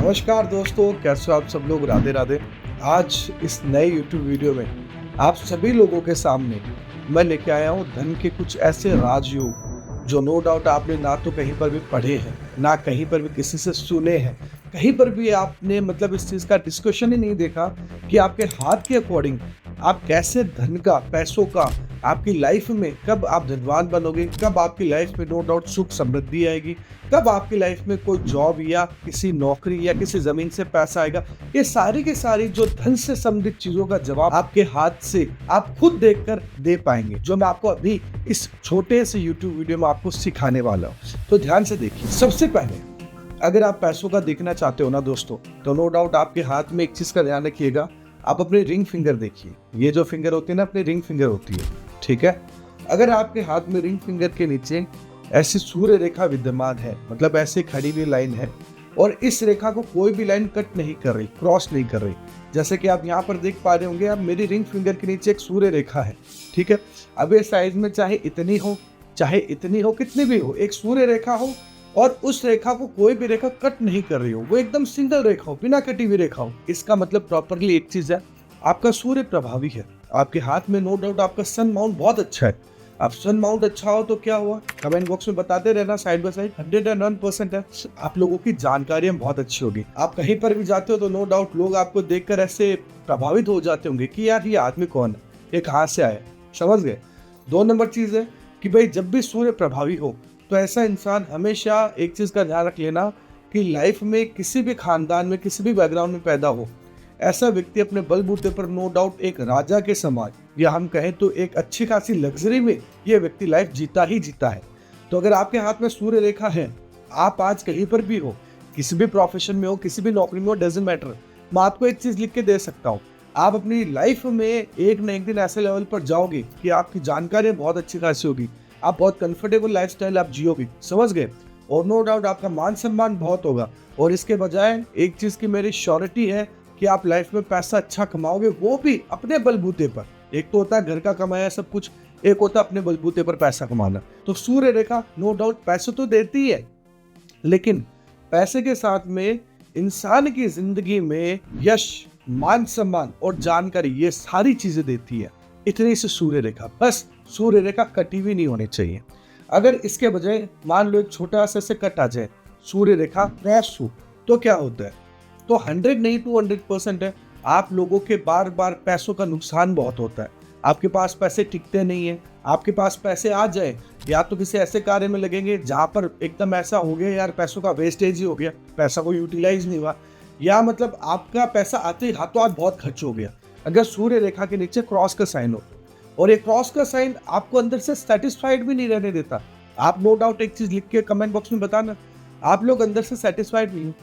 नमस्कार दोस्तों, कैसे हो आप सब लोग। राधे राधे। आज इस नए YouTube वीडियो में आप सभी लोगों के सामने मैं लेके आया हूँ धन के कुछ ऐसे राजयोग जो नो डाउट आपने ना तो कहीं पर भी पढ़े हैं, ना कहीं पर भी किसी से सुने हैं, कहीं पर भी आपने मतलब इस चीज़ का डिस्कशन ही नहीं देखा कि आपके हाथ के अकॉर्डिंग आप कैसे धन का, पैसों का आपकी लाइफ में कब आप धनवान बनोगे, कब आपकी लाइफ में नो डाउट सुख समृद्धि आएगी, कब आपकी लाइफ में कोई जॉब या किसी नौकरी या किसी जमीन से पैसा आएगा। ये सारी की सारी जो धन से संबंधित चीजों का जवाब आपके हाथ से आप खुद देखकर दे पाएंगे, जो मैं आपको अभी इस छोटे से YouTube वीडियो में आपको सिखाने वाला हूँ। तो ध्यान से देखिए। सबसे पहले अगर आप पैसों का देखना चाहते हो ना दोस्तों, तो नो डाउट आपके हाथ में एक चीज का ध्यान रखिएगा। आप अपने रिंग फिंगर देखिए। ये जो फिंगर होती है ना, अपनी रिंग फिंगर होती है, ठीक है। अगर आपके हाथ में रिंग फिंगर के नीचे ऐसी सूर्य रेखा विद्यमान है, मतलब ऐसे खड़ी हुई लाइन है, और इस रेखा को कोई भी लाइन कट नहीं कर रही, क्रॉस नहीं कर रही, जैसे कि आप यहाँ पर देख पा रहे होंगे। अब मेरी रिंग फिंगर के नीचे एक सूर्य रेखा है, ठीक है। अब ये साइज में चाहे इतनी हो, चाहे इतनी हो, कितनी भी हो, एक सूर्य रेखा हो और उस रेखा को कोई भी रेखा कट नहीं कर रही हो, वो एकदम सिंगल रेखा हो, बिना कटी हुई रेखा हो। इसका मतलब प्रॉपरली एक चीज है, आपका सूर्य प्रभावी है। आपके हाथ में नो डाउट आपका सन माउंट बहुत अच्छा है। अब सन माउंट अच्छा हो तो क्या हुआ, कमेंट बॉक्स में बताते रहना। साइड बाय साइड 101% है। आप लोगों की जानकारियां बहुत अच्छी होगी। आप कहीं पर भी जाते हो तो नो डाउट लोग आपको देखकर ऐसे प्रभावित हो जाते होंगे कि यार ये आदमी कौन है, ये कहाँ से आया। समझ गए। 2 नंबर चीज है कि भाई जब भी सूर्य प्रभावी हो तो ऐसा इंसान हमेशा एक चीज का ध्यान रख लेना कि लाइफ में किसी भी खानदान में, किसी भी बैकग्राउंड में पैदा हो, ऐसा व्यक्ति अपने बलबूते पर नो डाउट एक राजा के समान, या हम कहें तो एक अच्छी खासी लग्जरी में ये व्यक्ति लाइफ जीता ही जीता है। तो अगर आपके हाथ में सूर्य रेखा है, आप आज कहीं पर भी हो, किसी भी प्रोफेशन में हो, किसी भी नौकरी में हो, डजंट मैटर, मैं आपको एक चीज लिख के दे सकता हूँ। आप अपनी लाइफ में एक न एक दिन ऐसे लेवल पर जाओगे कि आपकी जानकारी बहुत अच्छी खासी होगी, आप बहुत कंफर्टेबल लाइफस्टाइल आप जियोगे। समझ गए। और नो डाउट आपका मान सम्मान बहुत होगा। और इसके बजाय एक चीज की मेरी श्योरिटी है कि आप लाइफ में पैसा अच्छा कमाओगे, वो भी अपने बलबूते पर। एक तो होता है घर का कमाया सब कुछ, एक होता है अपने बलबूते पर पैसा कमाना। तो सूर्य रेखा नो डाउट पैसे तो देती है, लेकिन पैसे के साथ में इंसान की जिंदगी में यश, मान सम्मान और जानकारी, ये सारी चीजें देती है। इतनी सी सूर्य रेखा, बस सूर्य रेखा कटी हुई नहीं होनी चाहिए। अगर इसके बजाय मान लो एक छोटा सा से कट आ जाए, सूर्य रेखा क्रॉस हो, तो क्या होता है, तो 100 नहीं 200% है। आप लोगों के बार बार पैसों का नुकसान बहुत होता है। आपके पास पैसे टिकते नहीं है। आपके पास पैसे आ जाए या तो किसी ऐसे कार्य में लगेंगे जहां पर एकदम ऐसा हो गया यार पैसों का वेस्टेज ही हो गया, पैसा को यूटिलाइज नहीं हुआ, या मतलब आपका पैसा आते ही हाथों हाथ बहुत खर्च हो गया। अगर सूर्य रेखा के नीचे क्रॉस का साइन हो, और ये क्रॉस का साइन आपको अंदर से सेटिस्फाइड भी नहीं रहने देता। आप नो डाउट एक चीज लिख के कमेंट बॉक्स में बताना, आप लोग अंदर से सेटिस्फाइड नहीं हो।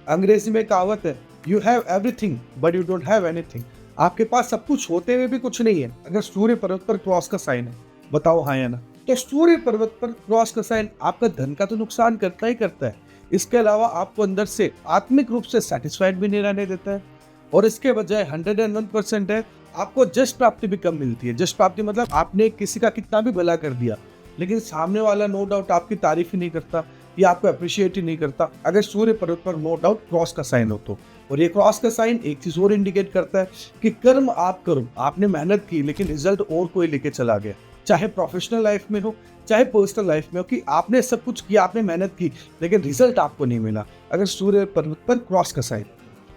अंग्रेजी में कहावत है, you have everything but you don't have anything. आपके पास सब कुछ होते हुए भी कुछ नहीं है। अगर सूर्य पर्वत पर क्रॉस का साइन है, बताओ हाँ या ना। तो सूर्य पर्वत पर क्रॉस का साइन आपका धन का तो नुकसान करता ही करता है, इसके अलावा आपको अंदर से आत्मिक रूप से सेटिस्फाइड भी नहीं रहने देता है। और इसके बजाय 101% है, आपको जस्ट प्राप्ति भी कम मिलती है। जस्ट प्राप्ति मतलब आपने किसी का कितना भी भला कर दिया, लेकिन सामने वाला नो डाउट आपकी तारीफ ही नहीं करता या आपको अप्रिशिएट ही नहीं करता, अगर सूर्य पर्वत पर नो डाउट क्रॉस का साइन हो तो। और ये क्रॉस का साइन एक चीज और इंडिकेट करता है कि कर्म आप करो, आपने मेहनत की लेकिन रिजल्ट और कोई लेके चला गया, चाहे प्रोफेशनल लाइफ में हो चाहे पर्सनल लाइफ में हो, कि आपने सब कुछ किया, आपने मेहनत की लेकिन रिजल्ट आपको नहीं मिला, अगर सूर्य पर्वत पर क्रॉस का साइन।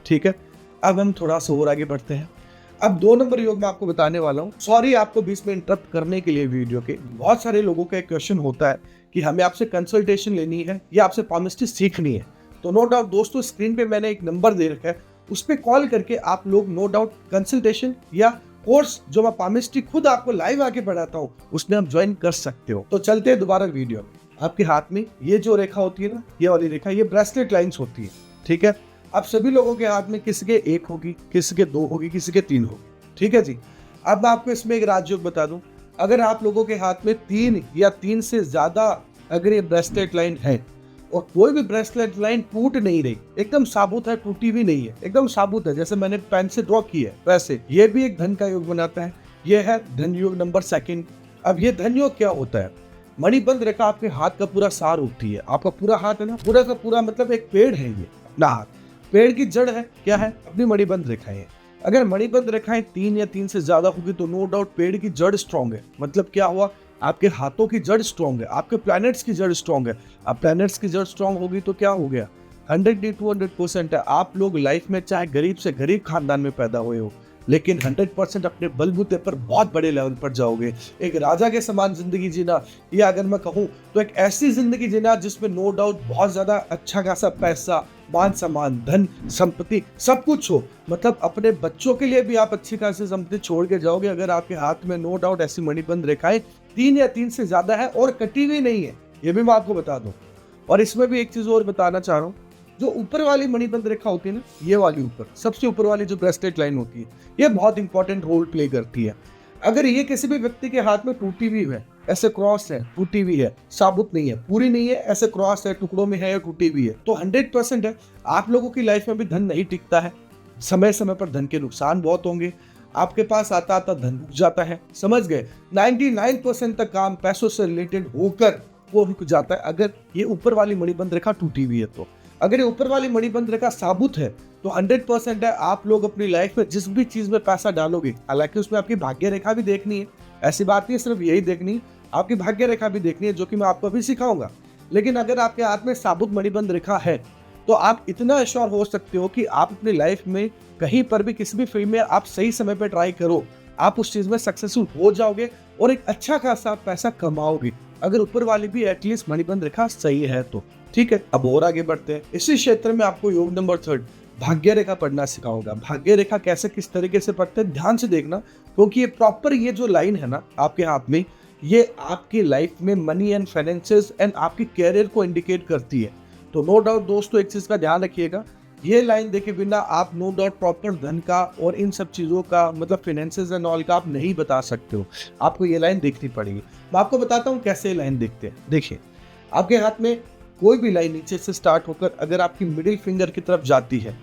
ठीक है। अब हम थोड़ा सा और आगे बढ़ते हैं। अब 2 नंबर योग मैं आपको बताने वाला हूँ। सॉरी आपको बीच में इंटरप्ट करने के लिए वीडियो के। बहुत सारे लोगों का एक क्वेश्चन होता है कि हमें आपसे कंसल्टेशन लेनी है या आपसे पामिस्ट्री सीखनी है। तो नो डाउट दोस्तों, स्क्रीन पे मैंने एक नंबर दे रखा है, उस पर कॉल करके आप लोग नो डाउट कंसल्टेशन या कोर्स जो मैं पामिस्ट्री खुद आपको लाइव आके पढ़ाता हूँ उसमें आप ज्वाइन कर सकते हो। तो चलते हैं दोबारा वीडियो में। आपके हाथ में ये जो रेखा होती है ना, ये वाली रेखा, ये ब्रेसलेट लाइन्स होती है। ठीक है। अब सभी लोगों के हाथ में किसी के 1 होगी, किसी के 2 होगी, किसी के 3 होगी। ठीक है जी। अब मैं आपको इसमें एक राजयोग बता दूं। अगर आप लोगों के हाथ में 3 या 3 से ज्यादा अगर ये ब्रेसलेट लाइन है और कोई भी ब्रेसलेट लाइन टूट नहीं रही, एकदम साबुत है, टूटी भी नहीं है, एकदम साबुत है, जैसे मैंने पेन से ड्रॉ की है वैसे, ये भी एक धन का योग बनाता है। ये है धन योग नंबर 2। अब ये धन योग क्या होता है, मणिबंध रेखा आपके हाथ का पूरा सार उठती है। आपका पूरा हाथ है ना, पूरा का पूरा मतलब एक पेड़ है ये अपना हाथ। पेड़ की जड़ है क्या है? अपनी मणिबंध रेखाएं हैं। अगर मणिबंध रेखाएं 3 या 3 से ज्यादा होगी तो नो डाउट पेड़ की जड़ स्ट्रांग है। मतलब क्या हुआ? आपके हाथों की जड़ स्ट्रांग है, आपके प्लैनेट्स की जड़ स्ट्रांग है। अब प्लैनेट्स की जड़ स्ट्रांग होगी तो क्या हो गया? 100% है। आप लोग लाइफ में चाहे गरीब से गरीब खानदान में पैदा हुए हो, लेकिन 100% अपने बलबूते पर बहुत बड़े लेवल पर जाओगे। एक राजा के समान जिंदगी जीना, या अगर मैं कहूँ तो एक ऐसी जिंदगी जीना जिसमें नो डाउट बहुत ज्यादा अच्छा खासा पैसा, मान सम्मान, धन संपत्ति सब कुछ हो। मतलब अपने बच्चों के लिए भी आप अच्छी खासी संपत्ति छोड़ के जाओगे अगर आपके हाथ में नो डाउट ऐसी मणिबंध रेखाएं 3 या 3 से ज्यादा है और कटी हुई नहीं है। ये भी मैं आपको बता दूं। और इसमें भी एक चीज और बताना चाह रहा हूँ, जो ऊपर वाली मणिबंध रेखा होती है ना, ये वाली ऊपर सबसे ऊपर वाली जो ब्रेसलेट लाइन होती है, ये बहुत इंपॉर्टेंट रोल प्ले करती है। अगर ये किसी भी व्यक्ति के हाथ में टूटी हुई है, ऐसे क्रॉस है, टूटी हुई है, साबुत नहीं है, पूरी नहीं है, ऐसे क्रॉस है, टुकड़ों में है या टूटी हुई है, तो 100% है आप लोगों की लाइफ में भी धन नहीं टिकता है। समय समय पर धन के नुकसान बहुत होंगे। आपके पास आता आता धन रुक जाता है। समझ गए? 99% तक काम पैसों से रिलेटेड होकर वो रुक जाता है अगर ये ऊपर वाली मणिबंध रेखा टूटी हुई है तो। अगर ये ऊपर वाली मणिबंध रेखा साबुत है तो 100% है आप लोग अपनी लाइफ में जिस भी चीज में पैसा डालोगे, हालांकि उसमें आपकी भाग्य रेखा भी देखनी है, ऐसी बात नहीं सिर्फ यही देखनी है, आपकी भाग्य रेखा भी देखनी है, जो कि मैं आपको अभी सिखाऊंगा। लेकिन अगर आपके हाथ में साबुत मणिबंध रेखा है तो आप इतना श्योर हो सकते हो कि आप अपनी लाइफ में कहीं पर भी किसी भी फील्ड में आप सही समय पर ट्राई करो, आप उस चीज में सक्सेसफुल हो जाओगे और एक अच्छा खासा पैसा कमाओगे, अगर ऊपर वाली भी एटलीस्ट मणिबंध रेखा सही है तो। ठीक है, अब और आगे बढ़ते हैं। इसी क्षेत्र में आपको योग नंबर 3 भाग्य रेखा पढ़ना सिखाऊंगा। भाग्य रेखा कैसे किस तरीके से पढ़ते हैं ध्यान से देखना, क्योंकि ये प्रॉपर ये जो लाइन है ना आपके हाथ में, ये आपकी लाइफ में मनी एंड फाइनेंसेस एंड आपकी कैरियर को इंडिकेट करती है। तो नो डाउट दोस्तों एक चीज का ध्यान रखिएगा, ये लाइन देखे बिना आप नो डाउट प्रॉपर धन का और इन सब चीजों का मतलब फाइनेंसेस एंड ऑल का आप नहीं बता सकते हो। आपको ये लाइन देखनी पड़ेगी। मैं आपको बताता हूँ कैसे ये लाइन देखते हैं। देखिए, आपके हाथ में कोई भी लाइन नीचे से स्टार्ट होकर अगर आपकी मिडिल फिंगर की तरफ जाती है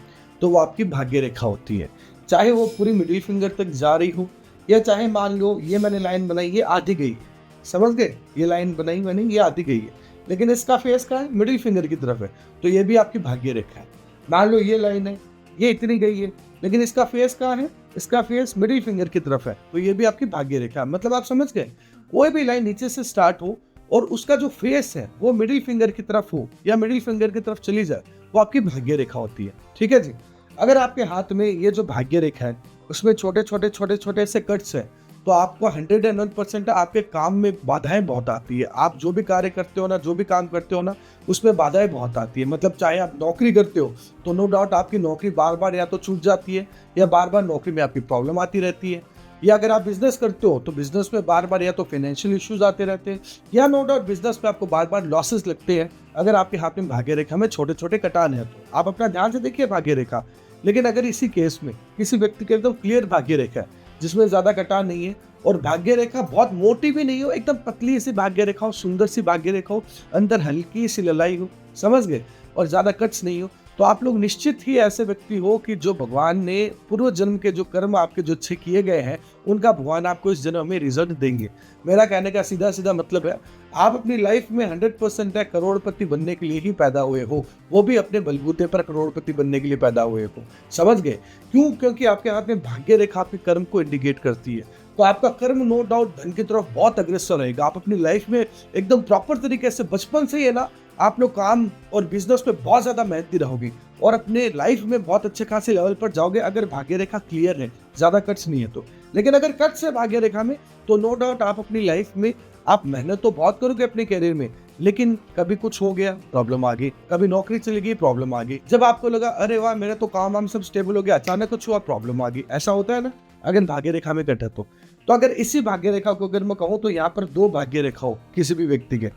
तो वो आपकी भाग्य रेखा होती है। चाहे वो पूरी मिडिल फिंगर तक जा रही हो, या चाहे मान लो ये मैंने लाइन बनाई ये आधी गई, समझ गए? ये लाइन बनाई मैंने ये आधी गई है, लेकिन इसका फेस कहाँ है? मिडिल फिंगर की तरफ है, तो ये भी आपकी भाग्य रेखा है। मान लो ये लाइन है, ये इतनी गई है, लेकिन इसका फेस कहाँ है? इसका फेस मिडिल फिंगर की तरफ है, तो ये भी आपकी भाग्य रेखा है। मतलब आप समझ गए? कोई भी लाइन नीचे से स्टार्ट हो और उसका जो फेस है वो मिडिल फिंगर की तरफ हो या मिडिल फिंगर की तरफ चली जाए, वो आपकी भाग्य रेखा होती है। ठीक है जी। अगर आपके हाथ में ये जो भाग्य रेखा है उसमें छोटे छोटे से कट्स है, तो आपको 101% आपके काम में बाधाएं बहुत आती है। आप जो भी कार्य करते हो ना, जो भी काम करते हो ना, उसमें बाधाएं बहुत आती है। मतलब चाहे आप नौकरी करते हो तो नो डाउट आपकी नौकरी बार बार या तो छूट जाती है, या बार बार नौकरी में आपकी प्रॉब्लम आती रहती है, या अगर आप बिजनेस करते हो तो बिजनेस में बार बार या तो फाइनेंशियल इश्यूज आते रहते हैं, या नो डाउट बिजनेस में आपको बार बार लॉसेस लगते हैं। अगर आपके हाथ में भाग्य रेखा में छोटे छोटे कटान है तो आप अपना ध्यान से देखिए भाग्य रेखा। लेकिन अगर इसी केस में किसी व्यक्ति के एकदम क्लियर भाग्य रेखा है जिसमें ज्यादा कटान नहीं है और भाग्य रेखा बहुत मोटी भी नहीं हो, एकदम पतली सी भाग्य रेखा हो, सुंदर सी भाग्य रेखा हो, अंदर हल्की सी ललाई हो, समझ गए, और ज्यादा कट्स नहीं हो, तो आप लोग निश्चित ही ऐसे व्यक्ति हो कि जो भगवान ने पूर्व जन्म के जो कर्म आपके जो अच्छे किए गए हैं उनका भगवान आपको इस जन्म में रिजल्ट देंगे। मेरा कहने का सीधा सीधा मतलब है आप अपनी लाइफ में 100% है करोड़पति बनने के लिए ही पैदा हुए हो, वो भी अपने बलबूते पर करोड़पति बनने के लिए पैदा हुए हो। समझ गए? क्यों? क्योंकि आपके हाथ में भाग्य रेखा आपके कर्म को इंडिकेट करती है। तो आपका कर्म नो डाउट धन की तरफ बहुत अग्रसर रहेगा। आप अपनी लाइफ में एकदम प्रॉपर तरीके से बचपन से ही है ना, आप लोग काम और बिजनेस में बहुत ज्यादा मेहनती रहोगे और अपने लाइफ में बहुत अच्छे खासे लेवल पर जाओगे अगर भाग्य रेखा क्लियर है, ज्यादा कट्स नहीं है तो। लेकिन अगर कट्स है भाग्य रेखा में तो नो डाउट आप अपनी लाइफ में आप मेहनत तो बहुत करोगे अपने करियर में, लेकिन कभी कुछ हो गया प्रॉब्लम आ गई, कभी नौकरी चली गई प्रॉब्लम आ गई, जब आपको लगा अरे वाह मेरा तो काम वाम सब स्टेबल हो गया, अचानक कुछ हुआ प्रॉब्लम आ गई। ऐसा होता है ना अगर भाग्य रेखा में कट है तो अगर इसी भाग्य रेखा को अगर मैं कहूँ तो यहाँ पर 2 भाग्य रेखा हो किसी भी व्यक्ति के,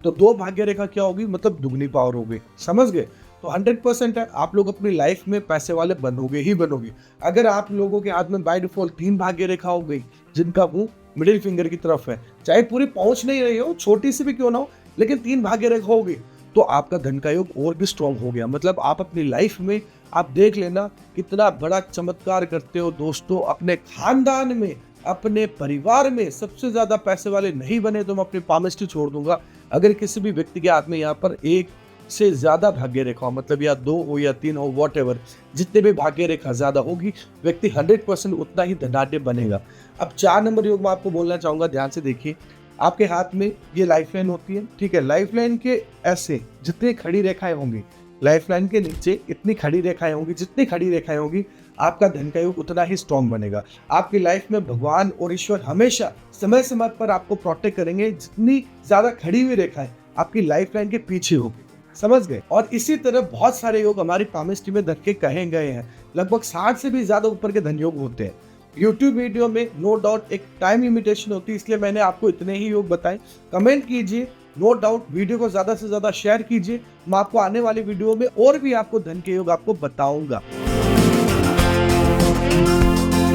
तो 2 भाग्य रेखा क्या होगी? मतलब दुगनी पावर हो गई। समझ गए? तो 100% है आप लोग अपनी लाइफ में पैसे वाले बनोगे ही बनोगे। अगर आप लोगों के हाथ में बाय डिफॉल्ट 3 भाग्य रेखा हो गई जिनका मुंह मिडिल फिंगर की तरफ है, चाहे पूरी पहुंच नहीं रही हो, छोटी सी भी क्यों ना हो, लेकिन 3 भाग्य रेखा हो गई तो आपका धन का योग और भी स्ट्रॉन्ग हो गया। मतलब आप अपनी लाइफ में आप देख लेना कितना बड़ा चमत्कार करते हो दोस्तों। अपने खानदान में, अपने परिवार में सबसे ज्यादा पैसे वाले नहीं बने तो मैं अपनी पामिस्ट्री छोड़ दूंगा। अगर किसी भी व्यक्ति के हाथ में यहाँ पर 1, से ज़्यादा भाग्य रेखा हो, मतलब या 2 हो या 3 हो, व्हाटएवर, जितने भी भाग्य रेखा ज़्यादा होगी, व्यक्ति 100% उतना ही धनाढ्य बनेगा। अब 4 नंबर योग मैं आपको बोलना चाहूँगा, ध्यान से देखिए। आपके हाथ में ये लाइफलाइन होती है, ठीक है? लाइफलाइन के ऐसे जितनी खड़ी रेखाएँ होंगी, लाइफलाइन के नीचे इतनी खड़ी रेखाएँ होंगी, जितनी खड़ी रेखाएँ होंगी, आपका धन का योग उतना ही स्ट्रॉन्ग बनेगा। आपकी लाइफ में भगवान और ईश्वर हमेशा समय-समय पर आपको प्रोटेक्ट करेंगे, जितनी ज़्यादा खड़ी हुई रेखाएँ आपकी लाइफलाइन के पीछे होगी। समझ गए? और इसी तरह बहुत सारे योग हमारी पामिस्ट्री में धन के कहे गए हैं। लगभग 60 से भी ज़्यादा ऊपर के धन योग होते हैं। यूट्यूब वीडियो में नो डाउट एक टाइम लिमिटेशन होती है, इसलिए मैंने आपको इतने ही योग बताए। कमेंट कीजिए, नो डाउट वीडियो को ज़्यादा से ज़्यादा शेयर कीजिए। मैं आपको आने वाली वीडियो में और भी आपको धन के योग आपको बताऊंगा।